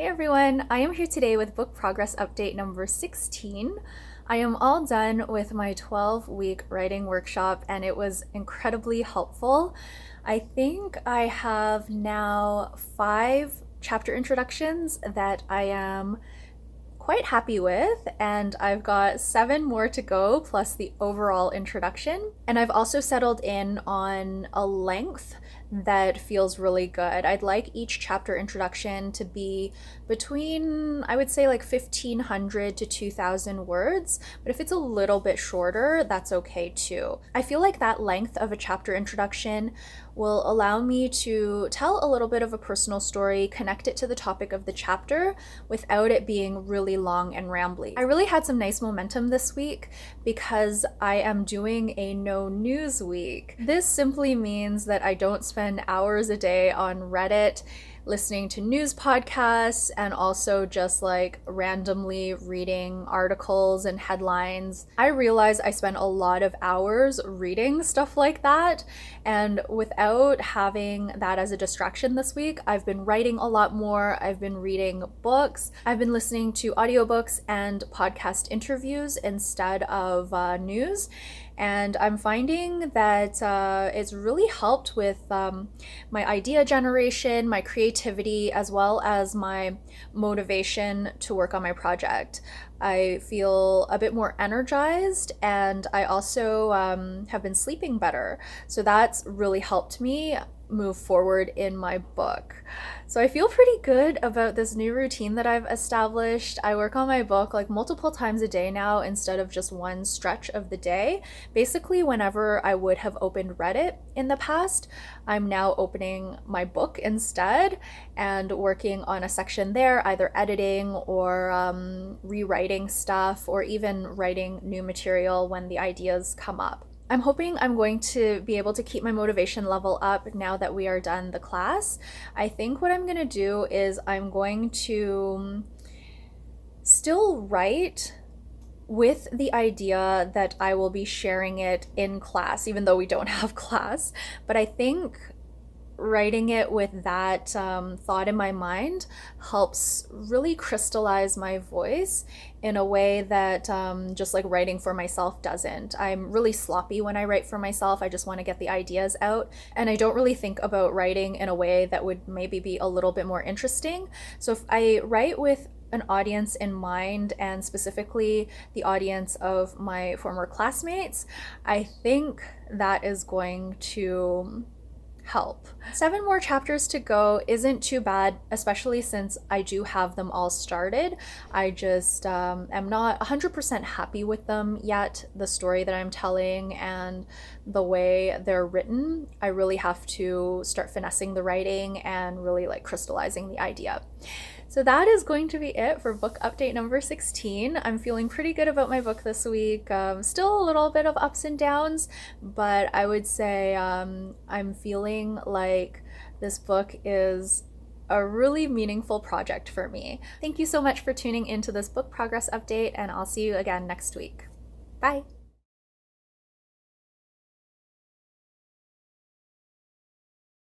Hey everyone, I am here today with book progress update number 16. I am all done with my 12-week writing workshop and it was incredibly helpful. I think I have now 5 chapter introductions that I am quite happy with, and I've got 7 more to go plus the overall introduction. And I've also settled in on a length that feels really good. I'd like each chapter introduction to be between, I would say, like 1,500 to 2,000 words, but if it's a little bit shorter, that's okay too. I feel like that length of a chapter introduction will allow me to tell a little bit of a personal story, connect it to the topic of the chapter without it being really long and rambly. I really had some nice momentum this week because I am doing a no news week. This simply means that I don't spend hours a day on Reddit listening to news podcasts and also just like randomly reading articles and headlines. I realize I spend a lot of hours reading stuff like that, and without having that as a distraction this week, I've been writing a lot more. I've been reading books. I've been listening to audiobooks and podcast interviews instead of news. And I'm finding that it's really helped with my idea generation, my creativity, as well as my motivation to work on my project. I feel a bit more energized, and I also have been sleeping better. So that's really helped me move forward in my book. So I feel pretty good about this new routine that I've established. I work on my book like multiple times a day now instead of just one stretch of the day. Basically, whenever I would have opened Reddit in the past, I'm now opening my book instead and working on a section there, either editing or rewriting stuff or even writing new material when the ideas come up. I'm hoping I'm going to be able to keep my motivation level up now that we are done the class. I think what I'm going to do is I'm going to still write with the idea that I will be sharing it in class, even though we don't have class. But I think writing it with that thought in my mind helps really crystallize my voice in a way that just like writing for myself doesn't. I'm really sloppy when I write for myself. I just want to get the ideas out, and I don't really think about writing in a way that would maybe be a little bit more interesting. So if I write with an audience in mind, and specifically the audience of my former classmates, I think that is going to help. 7 more chapters to go isn't too bad, especially since I do have them all started. I just am not 100% happy with them yet, the story that I'm telling and the way they're written. I really have to start finessing the writing and really like crystallizing the idea. So that is going to be it for book update number 16. I'm feeling pretty good about my book this week. Still a little bit of ups and downs, but I would say I'm feeling like this book is a really meaningful project for me. Thank you so much for tuning into this book progress update, and I'll see you again next week. Bye!